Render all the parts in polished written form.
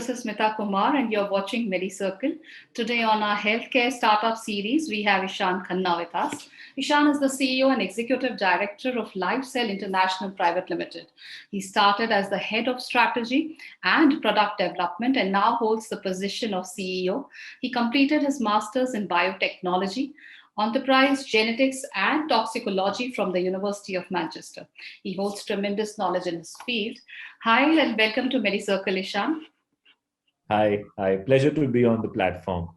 This is Smita Kumar, and you're watching Medicircle. Today, on our healthcare startup series, we have Ishaan Khanna with us. Ishaan is the CEO and Executive Director of LifeCell International Private Limited. He started as the Head of Strategy and Product Development and now holds the position of CEO. He completed his Master's in Biotechnology, Enterprise Genetics and Toxicology from the University of Manchester. He holds tremendous knowledge in his field. Hi, and welcome to Medicircle, Ishaan. Hi. Pleasure to be on the platform.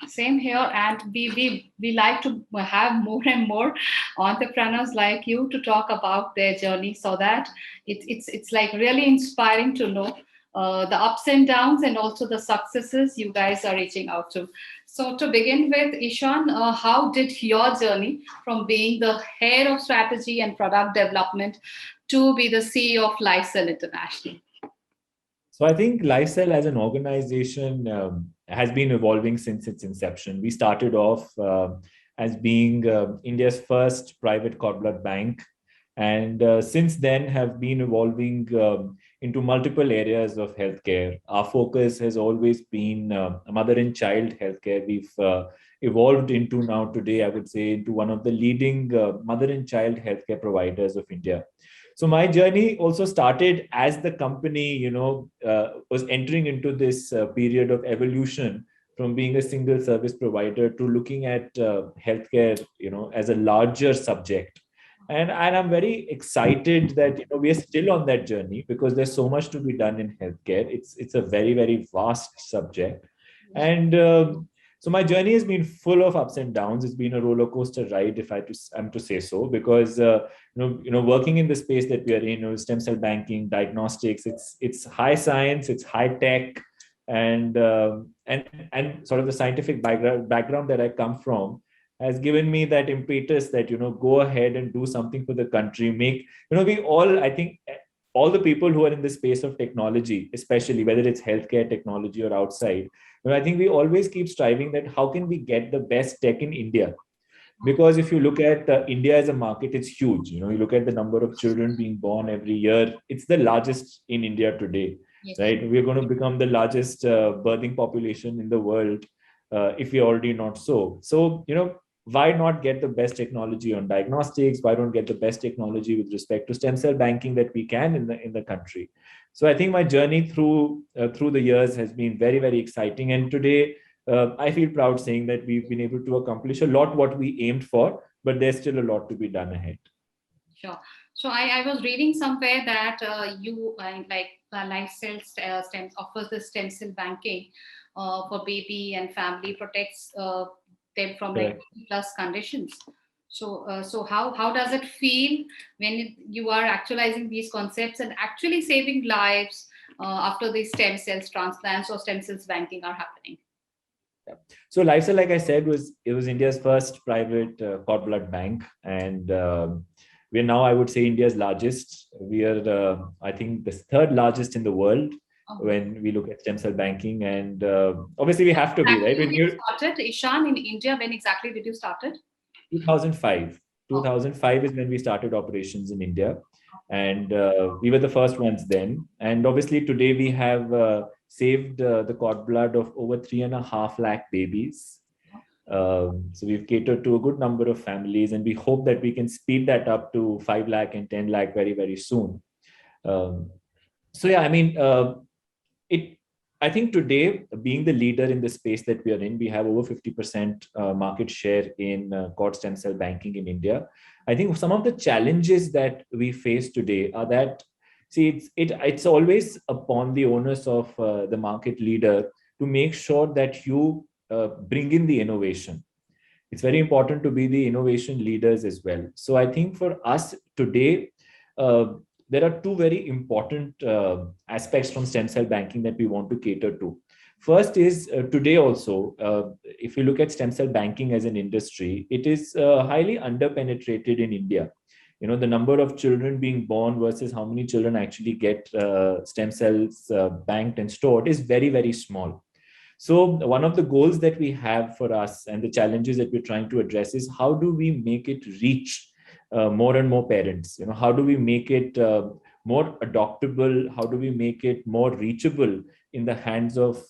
Same here, and we like to have more and more entrepreneurs like you to talk about their journey, so that it's like really inspiring to know the ups and downs and also the successes you guys are reaching out to. So to begin with, Ishaan, how did your journey from being the head of strategy and product development to be the CEO of LifeCell International? So I think LifeCell as an organization has been evolving since its inception. We started off as being India's first private cord blood bank, and since then have been evolving into multiple areas of healthcare. Our focus has always been mother and child healthcare. We've evolved into now today, I would say, into one of the leading mother and child healthcare providers of India. So my journey also started as the company, was entering into this period of evolution from being a single service provider to looking at healthcare, as a larger subject. And I'm very excited that we are still on that journey, because there's so much to be done in healthcare. It's a very, very vast subject. And so my journey has been full of ups and downs. It's been a roller coaster ride, if I'm to say so, because working in the space that we are in, stem cell banking, diagnostics, it's high science, it's high tech, and sort of the scientific background that I come from has given me that impetus that go ahead and do something for the country. I think all the people who are in the space of technology, especially whether it's healthcare technology or outside, I think we always keep striving that how can we get the best tech in India? Because if you look at India as a market, it's huge. You look at the number of children being born every year. It's the largest in India today, yes. Right? We're going to become the largest birthing population in the world if we're already not so. So, why not get the best technology on diagnostics? Why don't get the best technology with respect to stem cell banking that we can in the country? So I think my journey through the years has been very, very exciting. And today, I feel proud saying that we've been able to accomplish a lot what we aimed for, but there's still a lot to be done ahead. Sure. So I was reading somewhere that you LifeCell offers the stem cell banking for baby and family, protects them from like plus conditions. So how does it feel when you are actualizing these concepts and actually saving lives after these stem cells transplants or stem cells banking are happening? Yeah. So LifeCell, like I said, was India's first private cord blood bank, and we are now, I would say, India's largest. We are, I think, the third largest in the world. When we look at stem cell banking, and obviously we have to be, right? When you started, Ishaan, in India, when exactly did you start it? 2005. 2005 is when we started operations in India, and we were the first ones then. And obviously today we have saved the cord blood of over 3.5 lakh babies. So we've catered to a good number of families, and we hope that we can speed that up to 5 lakh and 10 lakh very, very soon. So yeah, I mean, I think today, being the leader in the space that we are in, we have over 50% market share in cord stem cell banking in India. I think some of the challenges that we face today are that, it's always upon the onus of the market leader to make sure that you bring in the innovation. It's very important to be the innovation leaders as well. So I think for us today, there are two very important aspects from stem cell banking that we want to cater to. First is today also, if you look at stem cell banking as an industry, it is highly underpenetrated in India. The number of children being born versus how many children actually get stem cells banked and stored is very, very small. So one of the goals that we have for us and the challenges that we're trying to address is how do we make it reach more and more parents? How do we make it more adoptable? How do we make it more reachable in the hands of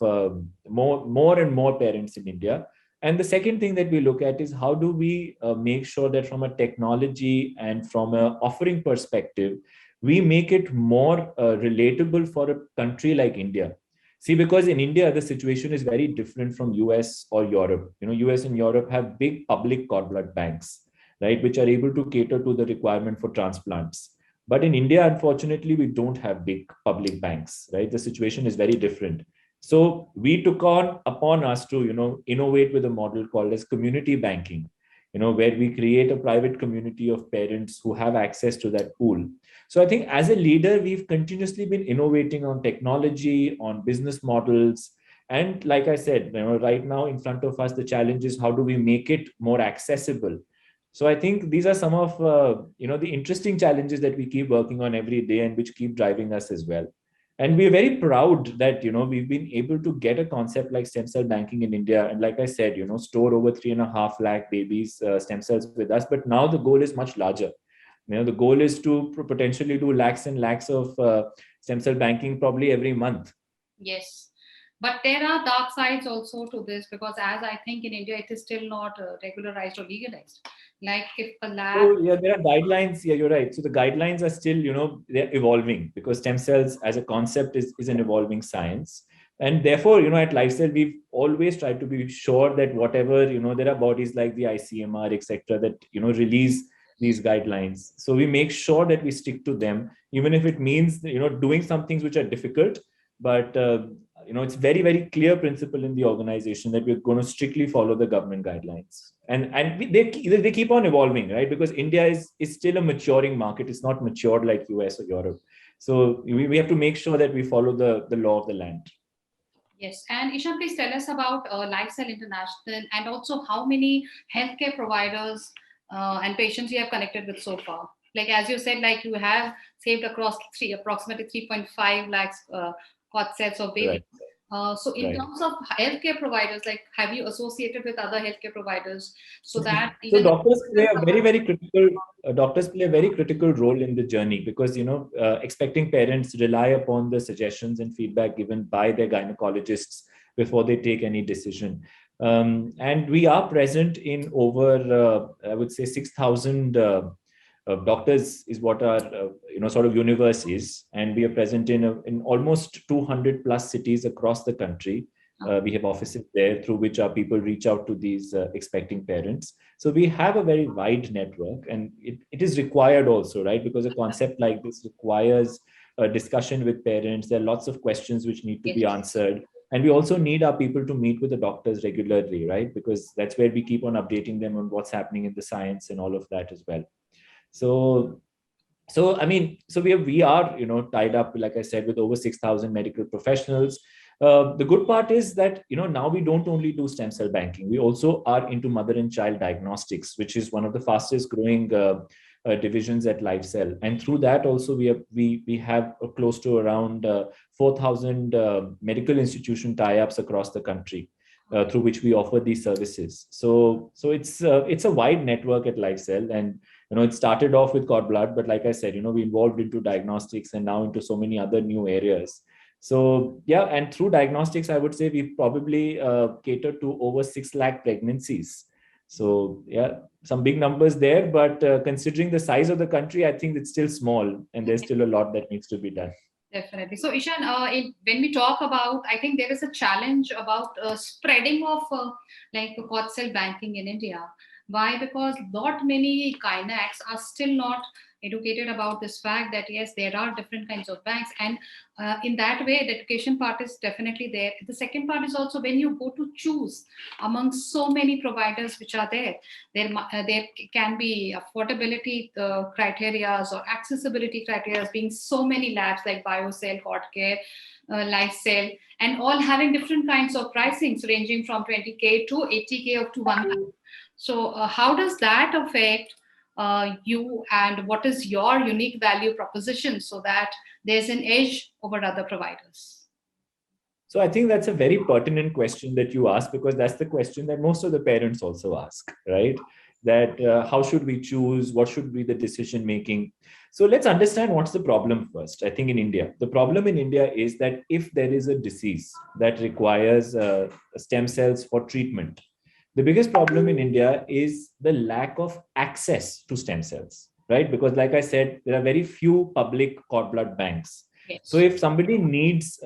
more and more parents in India. And the second thing that we look at is how do we make sure that from a technology and from a offering perspective, we make it more relatable for a country like India. See, because in India, the situation is very different from US or Europe. US and Europe have big public cord blood banks, right, which are able to cater to the requirement for transplants. But in India, unfortunately, we don't have big public banks, right? The situation is very different. So we took on upon us to, innovate with a model called as community banking, where we create a private community of parents who have access to that pool. So I think as a leader, we've continuously been innovating on technology, on business models. And like I said, right now in front of us, the challenge is how do we make it more accessible? So I think these are some of the interesting challenges that we keep working on every day and which keep driving us as well. And we're very proud that we've been able to get a concept like stem cell banking in India, and like I said, store over 3.5 lakh babies stem cells with us. But now the goal is much larger. The goal is to potentially do lakhs and lakhs of stem cell banking probably every month. Yes. But there are dark sides also to this, because as I think in India, it is still not regularized or legalized. Like if a lab... So yeah, there are guidelines. Yeah, you're right. So the guidelines are still, they're evolving, because stem cells as a concept is an evolving science. And therefore, at LifeCell, we've always tried to be sure that whatever, there are bodies like the ICMR, etc., that, release these guidelines. So we make sure that we stick to them, even if it means, doing some things which are difficult. But, it's very, very clear principle in the organization that we're going to strictly follow the government guidelines. And they keep on evolving, right? Because India is still a maturing market. It's not matured like US or Europe. So we have to make sure that we follow the law of the land. Yes. And Ishaan, please tell us about LifeCell International, and also how many healthcare providers and patients you have connected with so far. Like, as you said, like you have saved across approximately 3.5 lakhs cord sets of babies. Right. So in terms of healthcare providers, like, have you associated with other healthcare providers so that so doctors play a very critical role in the journey, because expecting parents rely upon the suggestions and feedback given by their gynecologists before they take any decision. And we are present in over I would say 6,000 doctors is what our sort of universe is, and we are present in almost 200 plus cities across the country. We have offices there through which our people reach out to these expecting parents. So we have a very wide network, and it is required also, right? Because a concept like this requires a discussion with parents. There are lots of questions which need to be answered. And we also need our people to meet with the doctors regularly, right? Because that's where we keep on updating them on what's happening in the science and all of that as well. So we are tied up, like I said, with over 6,000 medical professionals. The good part is that now we don't only do stem cell banking. We also are into mother and child diagnostics, which is one of the fastest growing divisions at LifeCell. And through that also we have close to around 4,000 medical institution tie-ups across the country. Through which we offer these services. So it's a wide network at LifeCell, and it started off with cord blood, but like I said, we evolved into diagnostics and now into so many other new areas. So yeah, and through diagnostics, I would say we probably cater to over 6 lakh pregnancies. So yeah, some big numbers there, but considering the size of the country, I think it's still small, and there's still a lot that needs to be done. Definitely. So Ishaan, when we talk about, I think there is a challenge about spreading of like cord cell banking in India. Why? Because not many gynacs are still not educated about this fact that yes, there are different kinds of banks, and in that way, the education part is definitely there. The second part is also when you go to choose among so many providers which are there can be affordability criteria or accessibility criteria, being so many labs like BioCell, CordCare, LifeCell, and all having different kinds of pricings ranging from 20K to 80K up to 1 lakh. So how does that affect you, and what is your unique value proposition so that there's an edge over other providers? So I think that's a very pertinent question that you ask, because that's the question that most of the parents also ask, right? that how should we choose, what should be the decision making. So let's understand what's the problem first. I think in India, the problem in India is that if there is a disease that requires stem cells for treatment, the biggest problem in India is the lack of access to stem cells, right? Because, like I said, there are very few public cord blood banks. Yes. So, if somebody needs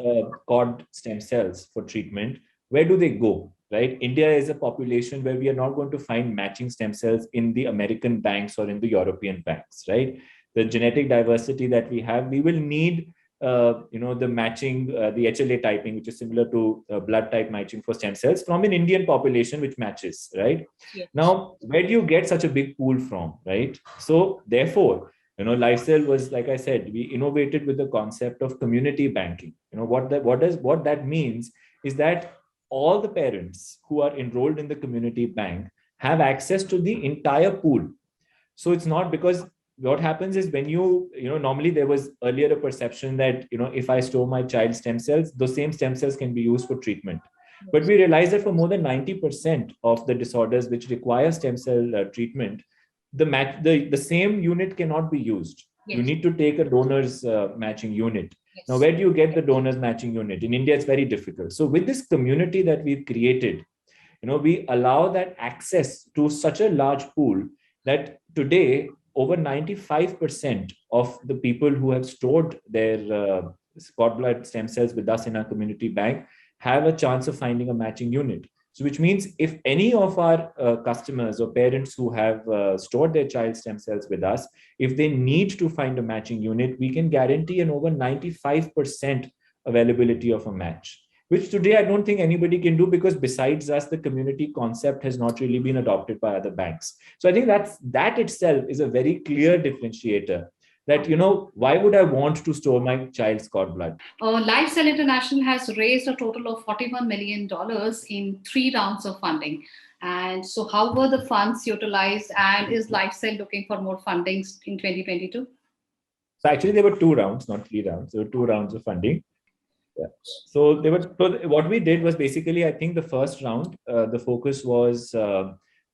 cord stem cells for treatment, where do they go, right? India is a population where we are not going to find matching stem cells in the American banks or in the European banks, right? The genetic diversity that we have, we will need the matching, the HLA typing, which is similar to blood type matching for stem cells from an Indian population, which matches, right? Yes. Now, where do you get such a big pool from, right? So therefore, LifeCell was, like I said, we innovated with the concept of community banking. What that means is that all the parents who are enrolled in the community bank have access to the entire pool. So it's not because what happens is when normally there was earlier a perception that, if I store my child stem cells, those same stem cells can be used for treatment. But we realized that for more than 90% of the disorders which require stem cell treatment, the same unit cannot be used. Yes. You need to take a donor's matching unit. Yes. Now, where do you get the donor's matching unit? In India, it's very difficult. So with this community that we've created, we allow that access to such a large pool that today, over 95% of the people who have stored their cord blood stem cells with us in our community bank have a chance of finding a matching unit. So which means if any of our customers or parents who have stored their child stem cells with us, if they need to find a matching unit, we can guarantee an over 95% availability of a match, which today I don't think anybody can do, because besides us, the community concept has not really been adopted by other banks. So I think that itself is a very clear differentiator that, why would I want to store my child's cord blood? LifeCell International has raised a total of $41 million in 3 rounds of funding. And so how were the funds utilized, and is LifeCell looking for more fundings in 2022? So actually there were 2 rounds, not 3 rounds. There were 2 rounds of funding. Yeah. So what we did was basically, I think the first round, the focus was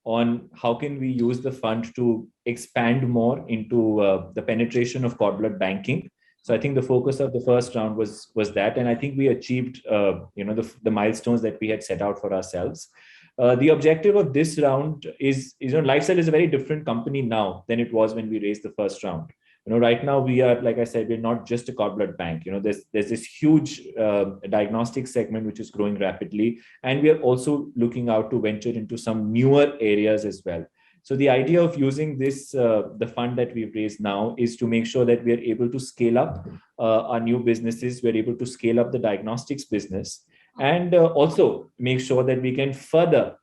on how can we use the fund to expand more into the penetration of cord blood banking. So I think the focus of the first round was that, and I think we achieved the milestones that we had set out for ourselves. The objective of this round is LifeCell is a very different company now than it was when we raised the first round. Right now we are, like I said, we're not just a cord blood bank. There's this huge diagnostic segment which is growing rapidly, and we are also looking out to venture into some newer areas as well. So the idea of using this, the fund that we've raised now, is to make sure that we are able to scale up our new businesses. We're able to scale up the diagnostics business, and also make sure that we can further,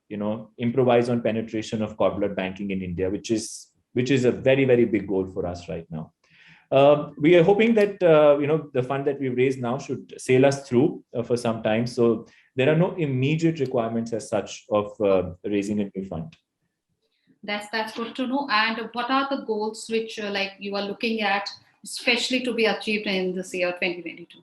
improvise on penetration of cord blood banking in India, which is a very, very big goal for us right now. We are hoping that the fund that we've raised now should sail us through for some time. So there are no immediate requirements as such of raising a new fund. That's good to know. And what are the goals which you are looking at, especially to be achieved in this year 2022?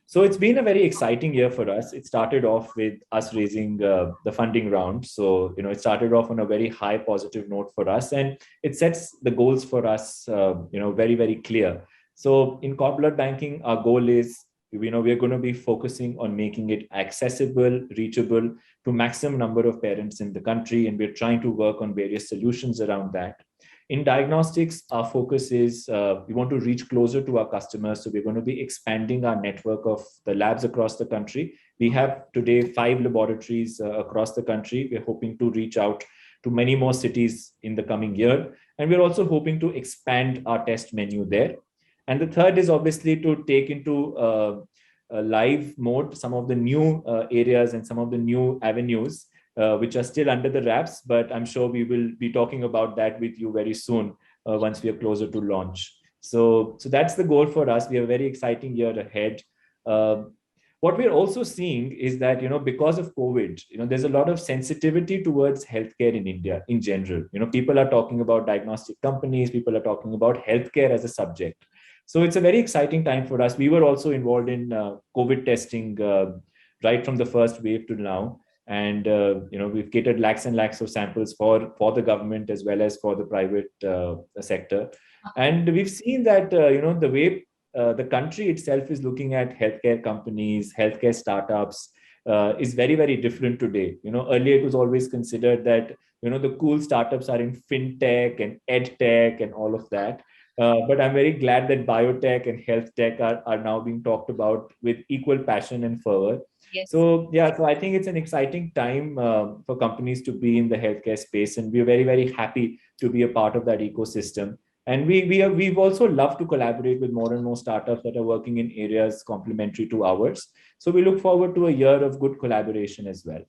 So it's been a very exciting year for us. It started off with us raising the funding round. So, it started off on a very high positive note for us, and it sets the goals for us, very, very clear. So in cord blood banking, our goal is, we're going to be focusing on making it accessible, reachable to maximum number of parents in the country. And we're trying to work on various solutions around that. In diagnostics, our focus is we want to reach closer to our customers. So we're going to be expanding our network of the labs across the country. We have today 5 laboratories across the country. We're hoping to reach out to many more cities in the coming year. And we're also hoping to expand our test menu there. And the third is obviously to take into a live mode some of the new areas and some of the new avenues which are still under the wraps, but I'm sure we will be talking about that with you very soon once we are closer to launch. So that's the goal for us. We have a very exciting year ahead. What we're also seeing is that, because of COVID, there's a lot of sensitivity towards healthcare in India in general. People are talking about diagnostic companies, people are talking about healthcare as a subject. So it's a very exciting time for us. We were also involved in COVID testing right from the first wave to now. And we've catered lakhs and lakhs of samples for the government as well as for the private sector. And we've seen that the way the country itself is looking at healthcare companies, healthcare startups, is very, very different today. Earlier it was always considered that the cool startups are in fintech and ed tech and all of that. But I'm very glad that biotech and health tech are now being talked about with equal passion and fervor. Yes. So yeah, so I think it's an exciting time for companies to be in the healthcare space, and we're very, very happy to be a part of that ecosystem. And we've also loved to collaborate with more and more startups that are working in areas complementary to ours. So we look forward to a year of good collaboration as well.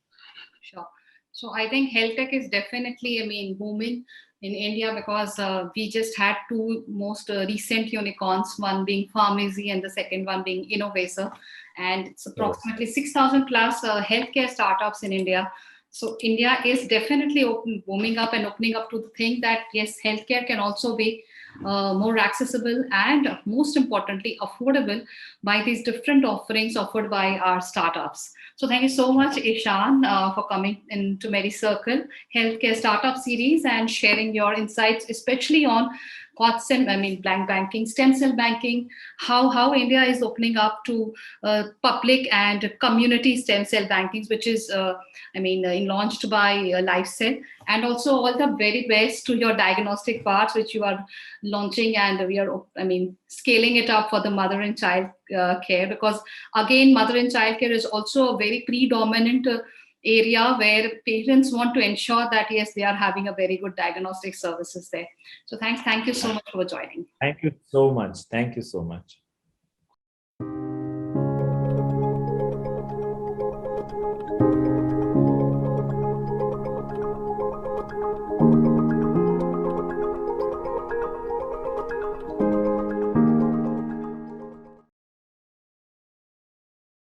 Sure. So I think health tech is definitely, booming in India, because we just had two most recent unicorns, one being Pharmacy and the second one being Innovator. And it's approximately 6,000 plus healthcare startups in India. So India is definitely booming up and opening up to the thing that yes, healthcare can also be more accessible and most importantly affordable by these different offerings offered by our startups. So thank you so much, Ishaan, for coming into Medicircle Healthcare Startup Series and sharing your insights, especially on blank banking, stem cell banking, how India is opening up to public and community stem cell bankings, which is launched by LifeCell, and also all the very best to your diagnostic parts which you are launching, and we are scaling it up for the mother and child care, because again mother and child care is also a very predominant area where parents want to ensure that yes, they are having a very good diagnostic services there. So thank you so much for joining. Thank you so much. Thank you so much.